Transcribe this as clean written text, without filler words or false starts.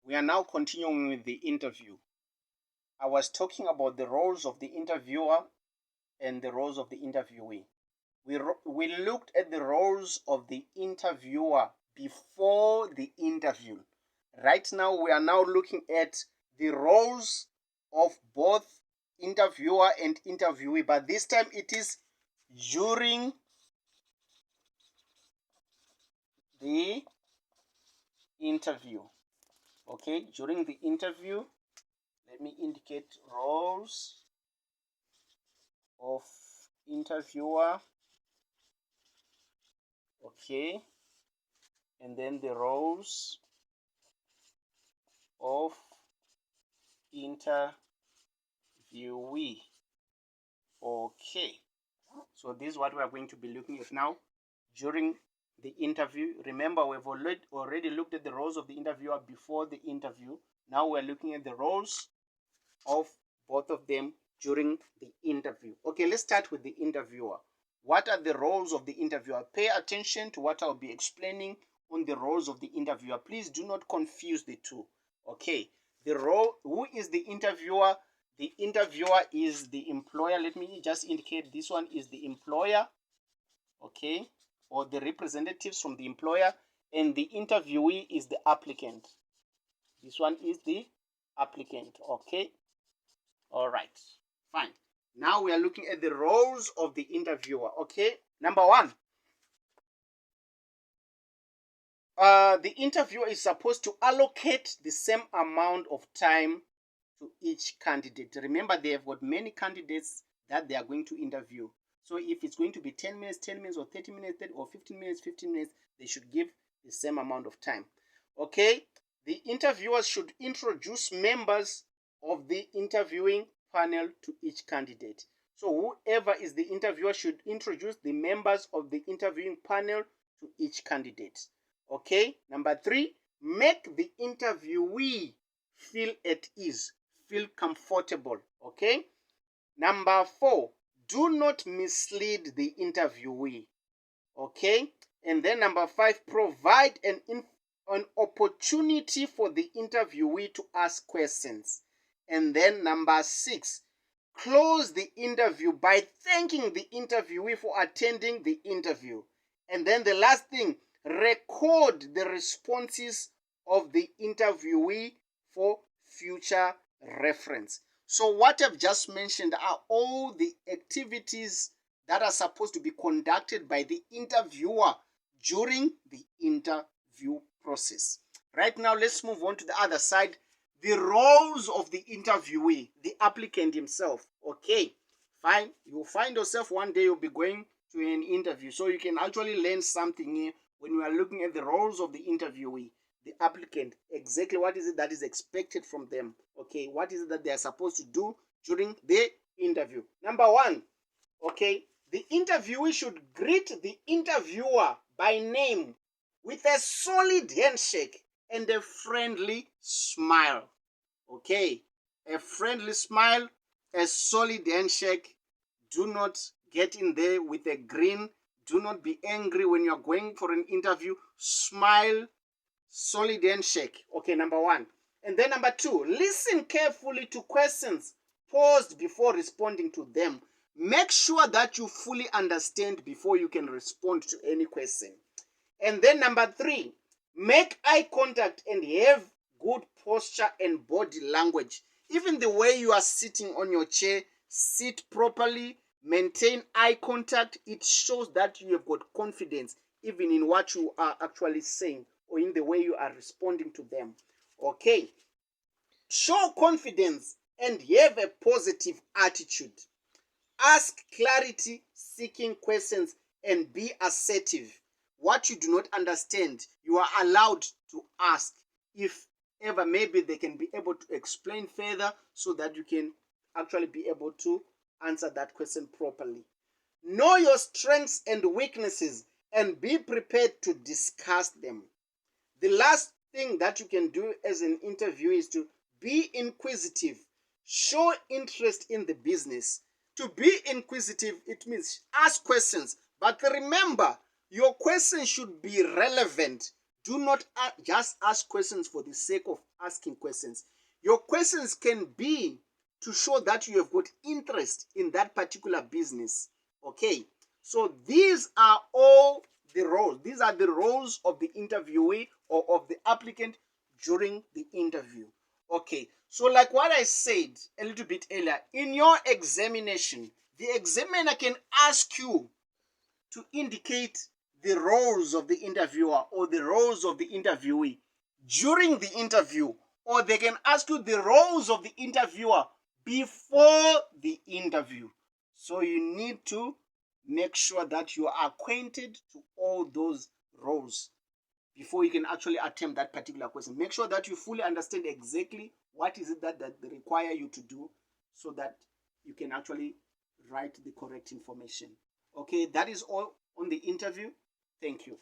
We are now continuing with the interview. I was talking about the roles of the interviewer and the roles of the interviewee. We looked at the roles of the interviewer before the interview. Right now, we are now looking at the roles of both interviewer and interviewee, but this time it is during the interview. Okay, during the interview, let me indicate roles of interviewer. Okay, and then the roles of interviewee. Okay, so this is what we are going to be looking at now during the interview. Remember, we've already looked at the roles of the interviewer before the interview. Now we're looking at the roles of both of them during the interview. Okay, let's start with the interviewer. What are the roles of the interviewer? Pay attention to what I'll be explaining on the roles of the interviewer. Please do not confuse the two. Okay, the role, who is the interviewer? The interviewer is the employer. Let me just indicate this one is the employer, okay, or the representatives from the employer, and the interviewee is the applicant. This one is the applicant, okay. All right, fine. Now we are looking at the roles of the interviewer, okay. Number one, the interviewer is supposed to allocate the same amount of time to each candidate. Remember, they have got many candidates that they are going to interview. So if it's going to be 10 minutes, 10 minutes, or 30 minutes, or 15 minutes, 15 minutes, they should give the same amount of time. Okay, the interviewers should introduce members of the interviewing panel to each candidate. So whoever is the interviewer should introduce the members of the interviewing panel to each candidate. Okay, number three, make the interviewee feel at ease, feel comfortable. Okay, number four, do not mislead the interviewee. Okay, and then number five, provide an opportunity for the interviewee to ask questions. And then number six, close the interview by thanking the interviewee for attending the interview. And then the last thing, record the responses of the interviewee for future reference. So what I've just mentioned are all the activities that are supposed to be conducted by the interviewer during the interview process. Right now, let's move on to the other side. The roles of the interviewee, the applicant himself. Okay, fine. You'll find yourself one day you'll be going to an interview. So you can actually learn something here when we are looking at the roles of the interviewee, the applicant. Exactly what is it that is expected from them? Okay, what is it that they are supposed to do during the interview? Number one, okay, the interviewee should greet the interviewer by name with a solid handshake and a friendly smile. Okay, a friendly smile, a solid handshake. Do not get in there with a grin. Do not be angry when you're going for an interview. Smile, solid handshake. Okay, number one. And then number two, listen carefully to questions posed before responding to them. Make sure that you fully understand before you can respond to any question. And then number three, make eye contact and have good posture and body language. Even the way you are sitting on your chair, sit properly, maintain eye contact. It shows that you have got confidence even in what you are actually saying or in the way you are responding to them. Okay. Show confidence and have a positive attitude. Ask clarity-seeking questions and be assertive. What you do not understand, you are allowed to ask. If ever, maybe they can be able to explain further so that you can actually be able to answer that question properly. Know your strengths and weaknesses and be prepared to discuss them. The last thing that you can do as an interviewer is to be inquisitive. Show interest in the business. To be inquisitive, it means ask questions. But remember, your question should be relevant. Do not just ask questions for the sake of asking questions. Your questions can be to show that you have got interest in that particular business. Okay, so these are all the roles. These are the roles of the interviewee or of the applicant during the interview. Okay, so like what I said a little bit earlier, in your examination, the examiner can ask you to indicate the roles of the interviewer or the roles of the interviewee during the interview, or they can ask you the roles of the interviewer before the interview. So you need to make sure that you are acquainted to all those roles before you can actually attempt that particular question. Make sure that you fully understand exactly what is it that they require you to do so that you can actually write the correct information. Okay, that is all on the interview. Thank you.